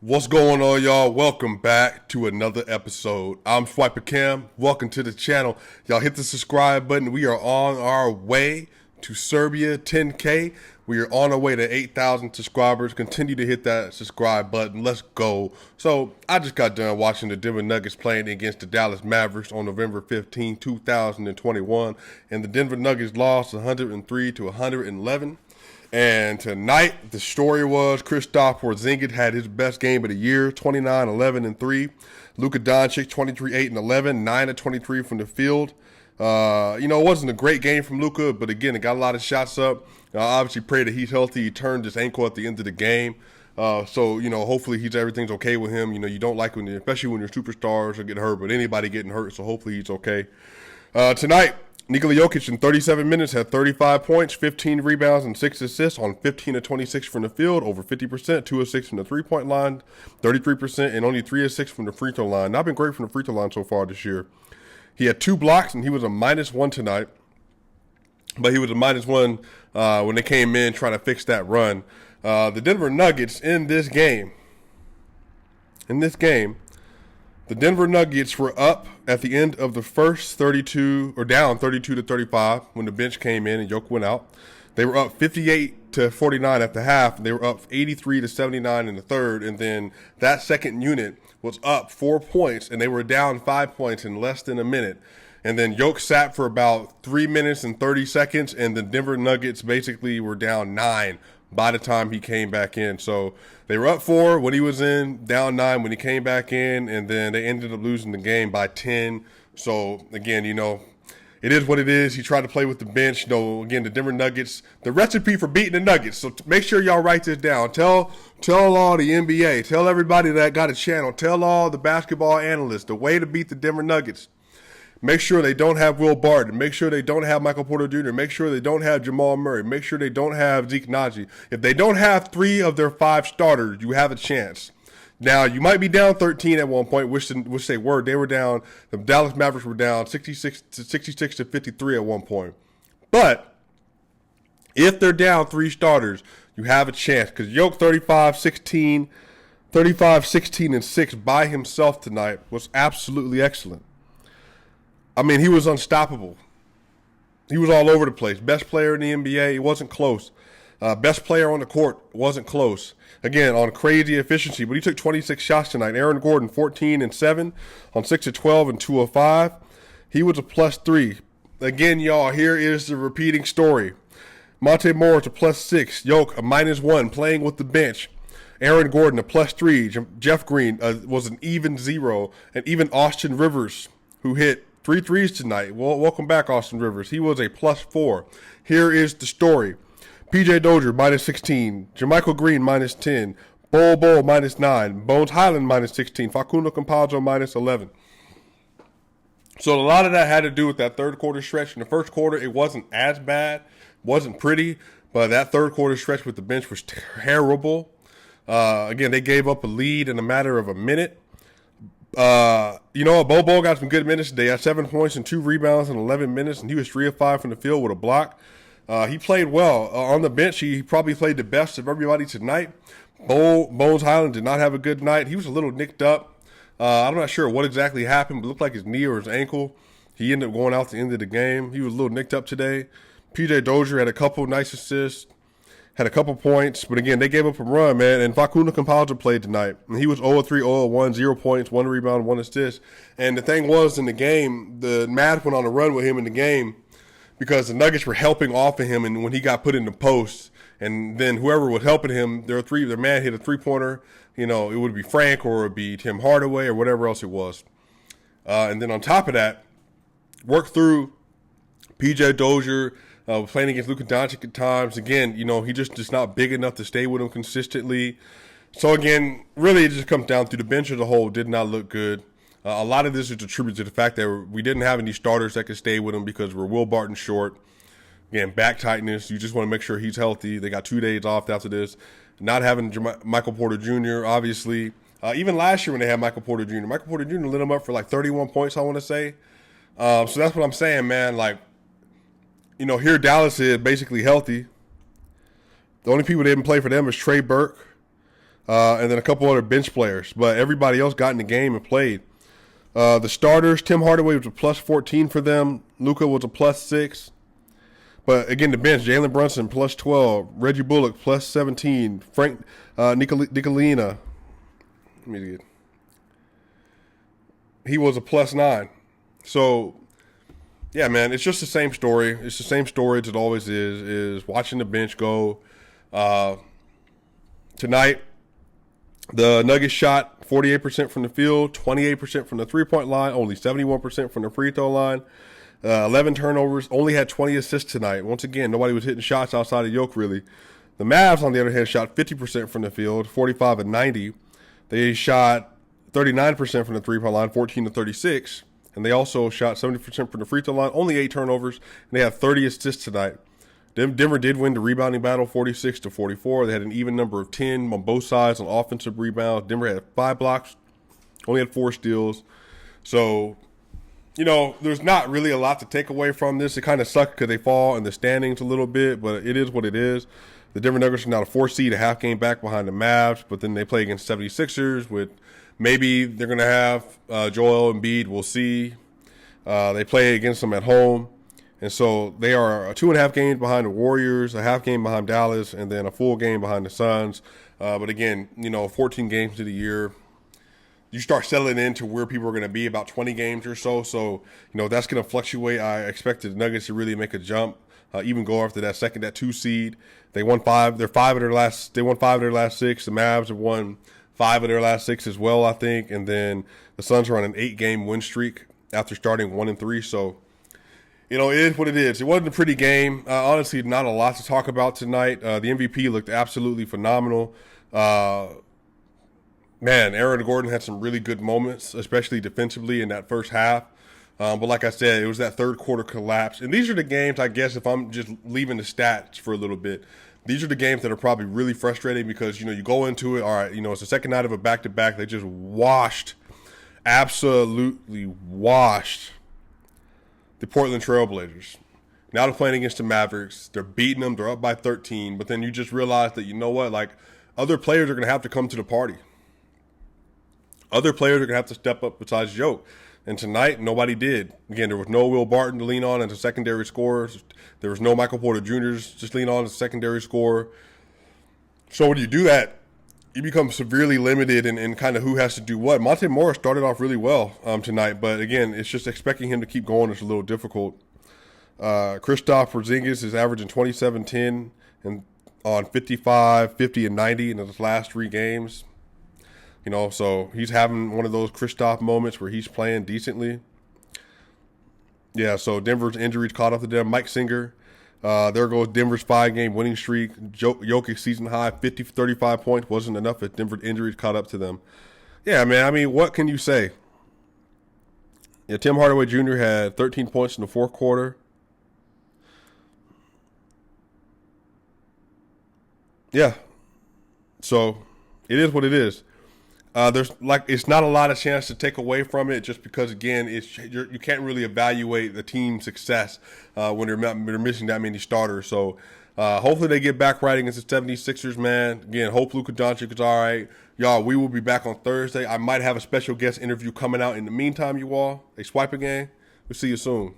What's going on, y'all? Welcome back to another episode. I'm SwipaCam. Welcome to the channel. Y'all hit the subscribe button. We are on our way to Serbia 10K. We are on our way to 8,000 subscribers. Continue to hit that subscribe button. Let's go. So, I just got done watching the Denver Nuggets playing against the Dallas Mavericks on November 15, 2021. And the Denver Nuggets lost 103 to 111. And tonight, the story was Kristaps Porzingis had his best game of the year, 29, 11, and 3. Luka Doncic, 23, 8, and 11, 9 of 23 from the field. It wasn't a great game from Luka, but again, it got a lot of shots up. Obviously, pray that he's healthy. He turned his ankle at the end of the game. Hopefully everything's okay with him. You don't like especially when your superstars are getting hurt, but anybody getting hurt, so hopefully he's okay. Tonight, Nikola Jokic in 37 minutes had 35 points, 15 rebounds, and 6 assists on 15 of 26 from the field, over 50%, 2 of 6 from the three-point line, 33%, and only 3 of 6 from the free throw line. Not been great from the free throw line so far this year. He had 2 blocks, and he was a -1 tonight. But he was a -1 when they came in trying to fix that run. The Denver Nuggets in this game, the Denver Nuggets were up at the end of the first 32, or down 32 to 35 when the bench came in and Jokic went out. They were up 58 to 49 at the half, and they were up 83 to 79 in the third. And then that second unit was up 4 points, and they were down 5 points in less than a minute. And then Jokic sat for about 3 minutes and 30 seconds, and the Denver Nuggets basically were down 9 by the time he came back in. So they were up 4 when he was in, down 9 when he came back in, and then they ended up losing the game by 10. So, again, it is what it is. He tried to play with the bench. Again, the Denver Nuggets, the recipe for beating the Nuggets. So make sure y'all write this down. Tell all the NBA, tell everybody that got a channel, tell all the basketball analysts the way to beat the Denver Nuggets. Make sure they don't have Will Barton. Make sure they don't have Michael Porter Jr. Make sure they don't have Jamal Murray. Make sure they don't have Zeke Naji. If they don't have 3 of their 5 starters, you have a chance. Now, you might be down 13 at one point, which they were. They were down. The Dallas Mavericks were down 66 to 53 at one point. But if they're down 3 starters, you have a chance. Because Jokic 35, 16, and 6 by himself tonight was absolutely excellent. I mean, he was unstoppable. He was all over the place. Best player in the NBA, it wasn't close. Best player on the court, wasn't close. Again, on crazy efficiency, but he took 26 shots tonight. Aaron Gordon, 14 and 7 on 6 of 12 and 2 of 5. He was a +3. Again, y'all, here is the repeating story. Monte Morris a +6. Jokic a -1, playing with the bench. Aaron Gordon a +3. Jeff Green was an even 0. And even Austin Rivers, who hit 3 threes tonight. Well, welcome back, Austin Rivers. He was a +4. Here is the story. PJ Dozier, -16. Jermichael Green, -10. Bol -9. Bones Highland, -16. Facundo Campazzo, -11. So a lot of that had to do with that third quarter stretch. In the first quarter, it wasn't as bad. Wasn't pretty. But that third quarter stretch with the bench was terrible. Again, they gave up a lead in a matter of a minute. Bobo got some good minutes today. He had 7 points and 2 rebounds in 11 minutes, and he was 3 of 5 from the field with a block. He played well. On the bench, he probably played the best of everybody tonight. Bones Highland did not have a good night. He was a little nicked up. I'm not sure what exactly happened, but it looked like his knee or his ankle. He ended up going out at the end of the game. He was a little nicked up today. PJ Dozier had a couple nice assists. Had a couple points, but again, they gave up a run, man. And Facundo Campazzo played tonight. And he was 0-3, 0-1, 0 points, 1 rebound, 1 assist. And the thing was, in the game, the Mavs went on a run with him in the game because the Nuggets were helping off of him. And when he got put in the post, and then whoever was helping him, their man hit a 3-pointer. It would be Frank or it would be Tim Hardaway or whatever else it was. And then on top of that, work through PJ Dozier. Playing against Luka Doncic at times. Again, he just not big enough to stay with him consistently. So, again, really it just comes down to the bench as a whole did not look good. A lot of this is attributed to the fact that we didn't have any starters that could stay with him because we're Will Barton short. Again, back tightness. You just want to make sure he's healthy. They got 2 days off after this. Not having Michael Porter Jr., obviously. Even last year when they had Michael Porter Jr., lit him up for like 31 points, I want to say. So that's what I'm saying, man. Here Dallas is basically healthy. The only people that didn't play for them is Trey Burke, and then a couple other bench players. But everybody else got in the game and played. The starters, Tim Hardaway was a plus 14 for them. Luka was a plus 6. But again, the bench, Jalen Brunson plus 12. Reggie Bullock plus 17. Frank Nicolina, he was a plus 9. So, yeah, man, it's just the same story. It's the same story as it always is watching the bench go. Tonight, the Nuggets shot 48% from the field, 28% from the three-point line, only 71% from the free throw line. 11 turnovers, only had 20 assists tonight. Once again, nobody was hitting shots outside of Jokic, really. The Mavs, on the other hand, shot 50% from the field, 45 and 90. They shot 39% from the three-point line, 14 to 36. And they also shot 70% from the free throw line, only 8 turnovers, and they have 30 assists tonight. Denver did win the rebounding battle, 46 to 44. They had an even number of 10 on both sides on offensive rebounds. Denver had 5 blocks, only had 4 steals. So, there's not really a lot to take away from this. It kind of sucks because they fall in the standings a little bit, but it is what it is. The Denver Nuggets are now a 4 seed, a half game back behind the Mavs, but then they play against 76ers with maybe they're going to have Joel Embiid. We'll see. They play against them at home. And so they are 2.5 games behind the Warriors, a half game behind Dallas, and then a full game behind the Suns. But again, 14 games to the year, you start settling into where people are going to be about 20 games or so. So, that's going to fluctuate. I expect the Nuggets to really make a jump, even go after that 2 seed. They won 5. They won 5 of their last 6. The Mavs have won 5 of their last 6 as well, I think. And then the Suns are on an 8-game win streak after starting 1-3. So, it is what it is. It wasn't a pretty game. Honestly, not a lot to talk about tonight. The MVP looked absolutely phenomenal. Aaron Gordon had some really good moments, especially defensively in that first half. But like I said, it was that third quarter collapse. And these are the games, I guess, if I'm just leaving the stats for a little bit, these are the games that are probably really frustrating because, you go into it, all right, it's the second night of a back-to-back. They just absolutely washed the Portland Trailblazers. Now they're playing against the Mavericks. They're beating them. They're up by 13. But then you just realize that, other players are going to have to come to the party. Other players are going to have to step up besides Joe. And tonight, nobody did. Again, there was no Will Barton to lean on as a secondary scorer. There was no Michael Porter Jr. just lean on as a secondary scorer. So when you do that, you become severely limited in kind of who has to do what. Monte Morris started off really well tonight, but again, it's just expecting him to keep going is a little difficult. Kristaps Porzingis is averaging 27, 10 and on 55, 50, and 90 in his last 3 games. So he's having one of those Kristaps moments where he's playing decently. Yeah, so Denver's injuries caught up to them. Mike Singer, there goes Denver's 5-game winning streak. Jokic season high, 35 points. Wasn't enough if Denver's injuries caught up to them. Yeah, man, I mean, what can you say? Yeah, Tim Hardaway Jr. had 13 points in the fourth quarter. Yeah, so it is what it is. It's not a lot of chance to take away from it just because, again, you can't really evaluate the team's success when they're missing that many starters. So hopefully they get back right against the 76ers, man. Again, hope Luka Doncic is all right. Y'all, we will be back on Thursday. I might have a special guest interview coming out in the meantime, you all. SwipaCam. We'll see you soon.